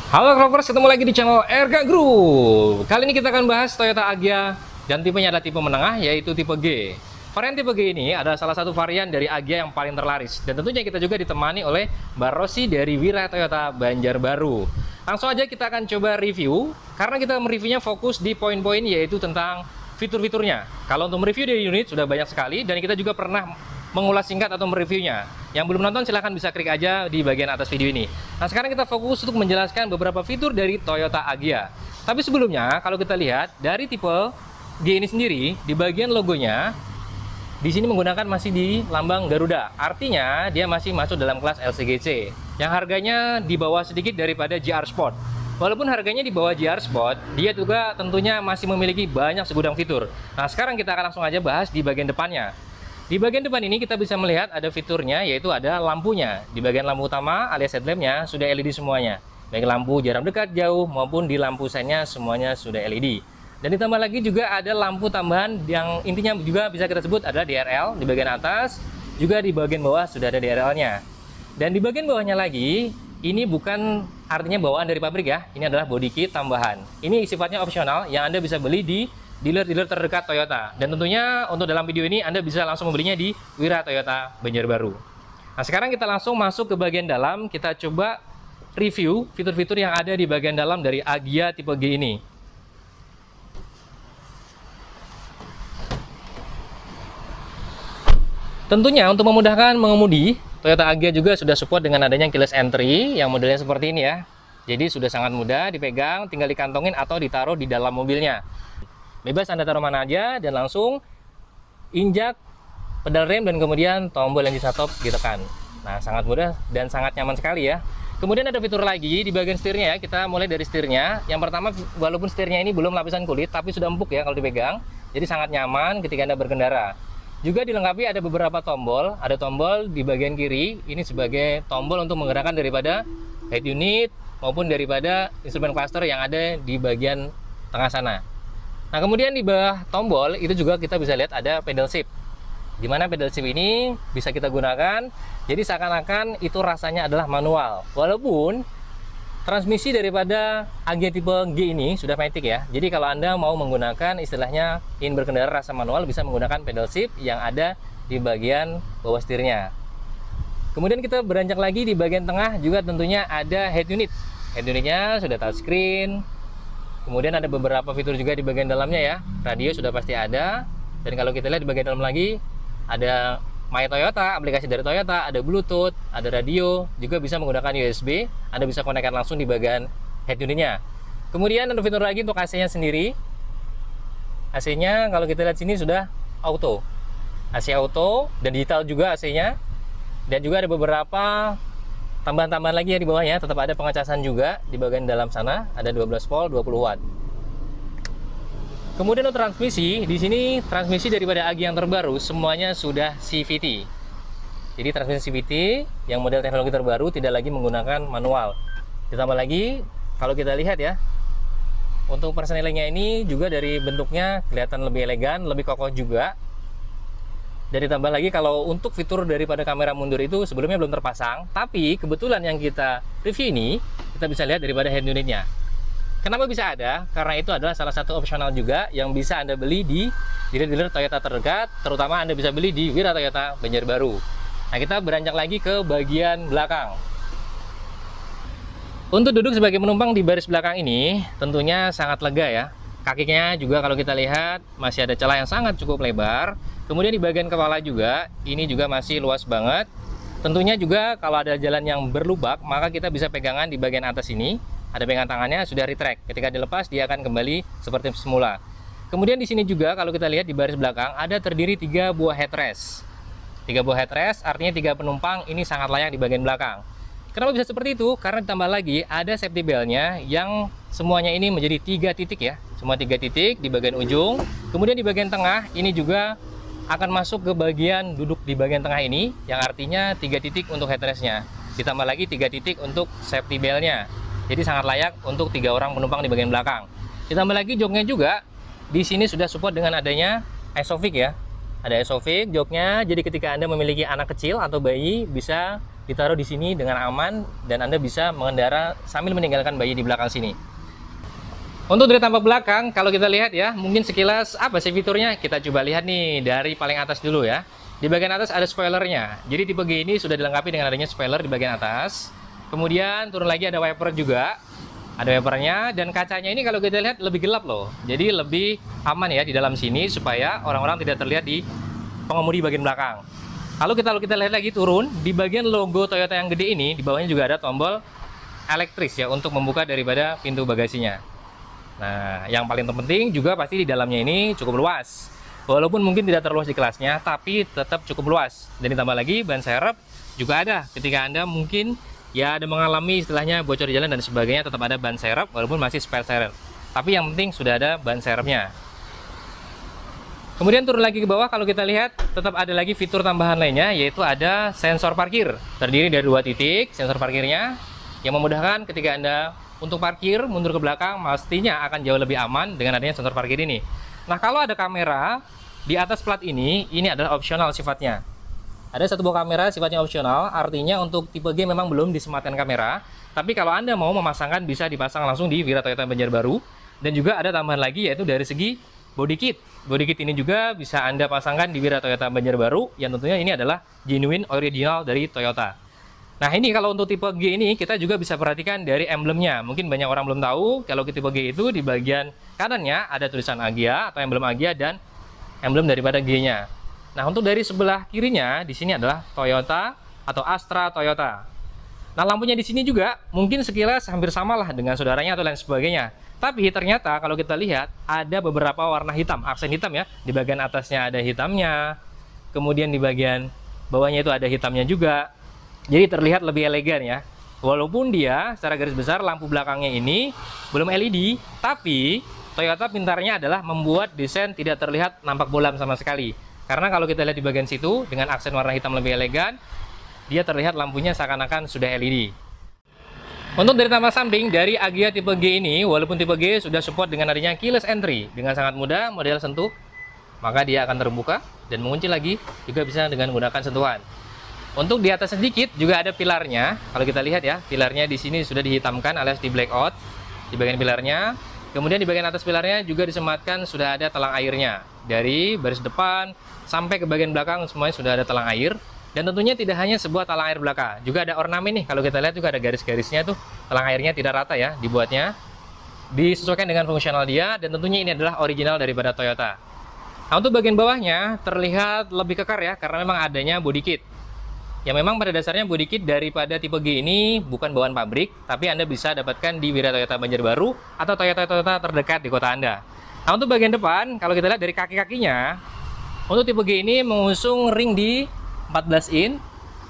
Halo Clovers, ketemu lagi di channel Erga Group. Kali ini kita akan bahas Toyota Agya dan tipenya ada tipe menengah, yaitu tipe G. Varian tipe G ini adalah salah satu varian dari Agya yang paling terlaris. Dan tentunya kita juga ditemani oleh Mbak Rosi dari Wira Toyota Banjarbaru. Langsung aja kita akan coba review, karena kita mereviewnya fokus di poin-poin yaitu tentang fitur-fiturnya. Kalau untuk mereview dari unit sudah banyak sekali, dan kita juga pernah mengulas singkat atau mereviewnya. Yang belum nonton silahkan bisa klik aja di bagian atas video ini. Nah, sekarang kita fokus untuk menjelaskan beberapa fitur dari Toyota Agya. Tapi sebelumnya, kalau kita lihat dari tipe G ini sendiri, di bagian logonya di sini menggunakan masih di lambang Garuda. Artinya dia masih masuk dalam kelas LCGC yang harganya di bawah sedikit daripada GR Sport. Walaupun harganya di bawah GR Sport, dia juga tentunya masih memiliki banyak segudang fitur. Nah, sekarang kita akan langsung aja bahas di bagian depannya. Di bagian depan ini kita bisa melihat ada fiturnya, yaitu ada lampunya. Di bagian lampu utama alias headlampnya sudah LED semuanya. Baik lampu jarak dekat, jauh, maupun di lampu senya semuanya sudah LED. Dan ditambah lagi juga ada lampu tambahan yang intinya juga bisa kita sebut adalah DRL di bagian atas. Juga di bagian bawah sudah ada DRL-nya. Dan di bagian bawahnya lagi, ini bukan artinya bawaan dari pabrik ya. Ini adalah body kit tambahan. Ini sifatnya opsional yang Anda bisa beli di dealer-dealer terdekat Toyota. Dan tentunya untuk dalam video ini Anda bisa langsung membelinya di Wira Toyota Banjarbaru. Nah, sekarang kita langsung masuk ke bagian dalam. Kita coba review fitur-fitur yang ada di bagian dalam dari Agya tipe G ini. Tentunya untuk memudahkan mengemudi, Toyota Agya juga sudah support dengan adanya keyless entry yang modelnya seperti ini ya. Jadi sudah sangat mudah dipegang, tinggal dikantongin atau ditaruh di dalam mobilnya. Bebas Anda taruh mana aja dan langsung injak pedal rem dan kemudian tombol yang di stop ditekan. Nah, sangat mudah dan sangat nyaman sekali ya. Kemudian ada fitur lagi di bagian setirnya ya. Kita mulai dari setirnya. Yang pertama, walaupun setirnya ini belum lapisan kulit tapi sudah empuk ya kalau dipegang. Jadi sangat nyaman ketika Anda berkendara. Juga dilengkapi ada beberapa tombol. Ada tombol di bagian kiri, ini sebagai tombol untuk menggerakkan daripada head unit maupun daripada instrumen cluster yang ada di bagian tengah sana. Nah, kemudian di bawah tombol itu juga kita bisa lihat ada pedal shift. Dimana pedal shift ini bisa kita gunakan, jadi seakan-akan itu rasanya adalah manual. Walaupun transmisi daripada Agya tipe G ini sudah matic ya. Jadi kalau Anda mau menggunakan istilahnya ingin berkendara rasa manual, bisa menggunakan pedal shift yang ada di bagian bawah setirnya. Kemudian kita beranjak lagi di bagian tengah juga tentunya ada head unit. Head unitnya sudah touchscreen. Kemudian ada beberapa fitur juga di bagian dalamnya ya. Radio sudah pasti ada. Dan kalau kita lihat di bagian dalam lagi, ada My Toyota, aplikasi dari Toyota, ada Bluetooth, ada radio, juga bisa menggunakan USB. Anda bisa konekkan langsung di bagian head unitnya. Kemudian ada fitur lagi untuk AC-nya sendiri. AC-nya kalau kita lihat sini sudah auto. AC auto dan digital juga AC-nya. Dan juga ada beberapa tambahan-tambahan lagi ya di bawahnya, tetap ada pengecasan juga di bagian dalam sana, ada 12 volt 20 watt. Kemudian untuk transmisi, di sini transmisi daripada Agya yang terbaru semuanya sudah CVT. Jadi transmisi CVT yang model teknologi terbaru tidak lagi menggunakan manual. Ditambah lagi kalau kita lihat ya, untuk persnelingnya ini juga dari bentuknya kelihatan lebih elegan, lebih kokoh juga. Dan ditambah lagi kalau untuk fitur daripada kamera mundur itu sebelumnya belum terpasang, tapi kebetulan yang kita review ini kita bisa lihat daripada head unitnya. Kenapa bisa ada? Karena itu adalah salah satu opsional juga yang bisa Anda beli di dealer-dealer Toyota terdekat, terutama Anda bisa beli di Wira Toyota Banjarbaru. Nah, kita beranjak lagi ke bagian belakang. Untuk duduk sebagai penumpang di baris belakang ini tentunya sangat lega ya. Kakinya juga kalau kita lihat masih ada celah yang sangat cukup lebar. Kemudian di bagian kepala juga, ini juga masih luas banget. Tentunya juga kalau ada jalan yang berlubak, maka kita bisa pegangan di bagian atas ini. Ada pegangan tangannya sudah retract. Ketika dilepas, dia akan kembali seperti semula. Kemudian di sini juga kalau kita lihat di baris belakang, ada terdiri 3 buah headrest. 3 buah headrest, artinya 3 penumpang ini sangat layak di bagian belakang. Kenapa bisa seperti itu? Karena ditambah lagi ada safety belt-nya yang semuanya ini menjadi 3 titik ya. Semua 3 titik di bagian ujung. Kemudian di bagian tengah ini juga akan masuk ke bagian duduk di bagian tengah ini, yang artinya 3 titik untuk headrestnya. Ditambah lagi 3 titik untuk safety belt-nya. Jadi sangat layak untuk 3 orang penumpang di bagian belakang. Ditambah lagi joknya juga di sini sudah support dengan adanya Isofix ya. Ada Isofix joknya, jadi ketika Anda memiliki anak kecil atau bayi bisa ditaruh di sini dengan aman dan Anda bisa mengendara sambil meninggalkan bayi di belakang sini. Untuk dari tampak belakang, kalau kita lihat ya, mungkin sekilas apa sih fiturnya? Kita coba lihat nih dari paling atas dulu ya. Di bagian atas ada spoilernya. Jadi tipe G ini sudah dilengkapi dengan adanya spoiler di bagian atas. Kemudian turun lagi ada wiper juga. Ada wipernya, dan kacanya ini kalau kita lihat lebih gelap loh. Jadi lebih aman ya di dalam sini supaya orang-orang tidak terlihat di pengemudi bagian belakang. Lalu kita lihat lagi turun, di bagian logo Toyota yang gede ini, di bawahnya juga ada tombol elektris ya untuk membuka daripada pintu bagasinya. Nah, yang paling terpenting juga pasti di dalamnya ini cukup luas. Walaupun mungkin tidak terluas di kelasnya, tapi tetap cukup luas. Dan ditambah lagi ban serep juga ada. Ketika Anda mungkin ya ada mengalami istilahnya bocor di jalan dan sebagainya, tetap ada ban serep walaupun masih spare serep. Tapi yang penting sudah ada ban serepnya. Kemudian turun lagi ke bawah, kalau kita lihat tetap ada lagi fitur tambahan lainnya, yaitu ada sensor parkir. Terdiri dari 2 titik sensor parkirnya yang memudahkan ketika Anda untuk parkir mundur ke belakang pastinya akan jauh lebih aman dengan adanya sensor parkir ini. Nah, kalau ada kamera di atas plat ini adalah opsional sifatnya. Ada satu buah kamera sifatnya opsional, artinya untuk tipe G memang belum disematkan kamera. Tapi kalau Anda mau memasangkan bisa dipasang langsung di Wira Toyota Banjarbaru. Dan juga ada tambahan lagi yaitu dari segi body kit. Body kit ini juga bisa Anda pasangkan di Wira Toyota Banjarbaru yang tentunya ini adalah genuine original dari Toyota. Nah, ini kalau untuk tipe G ini kita juga bisa perhatikan dari emblemnya. Mungkin banyak orang belum tahu kalau tipe G itu di bagian kanannya ada tulisan Agya atau emblem Agya dan emblem daripada G-nya. Nah, untuk dari sebelah kirinya di sini adalah Toyota atau Astra Toyota. Nah, lampunya di sini juga mungkin sekilas hampir samalah dengan saudaranya atau lain sebagainya. Tapi ternyata kalau kita lihat ada beberapa warna hitam, aksen hitam ya. Di bagian atasnya ada hitamnya. Kemudian di bagian bawahnya itu ada hitamnya juga. Jadi terlihat lebih elegan ya. Walaupun dia secara garis besar lampu belakangnya ini belum LED, tapi Toyota pintarnya adalah membuat desain tidak terlihat nampak bolam sama sekali. Karena kalau kita lihat di bagian situ dengan aksen warna hitam lebih elegan, dia terlihat lampunya seakan-akan sudah LED. Untuk dari tampak samping dari Agya tipe G ini, walaupun tipe G sudah support dengan adanya keyless entry dengan sangat mudah, model sentuh, maka dia akan terbuka dan mengunci lagi juga bisa dengan menggunakan sentuhan. Untuk di atas sedikit juga ada pilarnya. Kalau kita lihat ya, pilarnya di sini sudah dihitamkan alias di blackout di bagian pilarnya. Kemudian di bagian atas pilarnya juga disematkan sudah ada telang airnya. Dari baris depan sampai ke bagian belakang semuanya sudah ada telang air. Dan tentunya tidak hanya sebuah telang air belaka, juga ada ornamen nih. Kalau kita lihat juga ada garis-garisnya tuh, telang airnya tidak rata ya dibuatnya. Disesuaikan dengan fungsional dia dan tentunya ini adalah original daripada Toyota. Nah, untuk bagian bawahnya terlihat lebih kekar ya karena memang adanya body kit. Ya, memang pada dasarnya body kit daripada tipe G ini bukan bawaan pabrik, tapi Anda bisa dapatkan di Wira Toyota Banjarbaru atau Toyota terdekat di kota Anda. Nah, untuk bagian depan, kalau kita lihat dari kaki-kakinya, untuk tipe G ini mengusung ring di 14 in,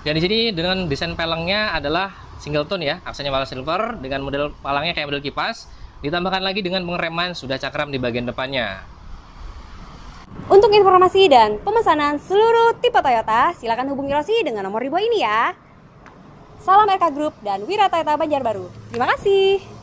dan di sini dengan desain pelengnya adalah single tone ya, aksennya warna silver dengan model palangnya kayak model kipas, ditambahkan lagi dengan pengereman sudah cakram di bagian depannya. Untuk informasi dan pemesanan seluruh tipe Toyota, silakan hubungi Rossi dengan nomor di bawah ini ya. Salam RK Group dan Wira Toyota Banjarbaru. Terima kasih.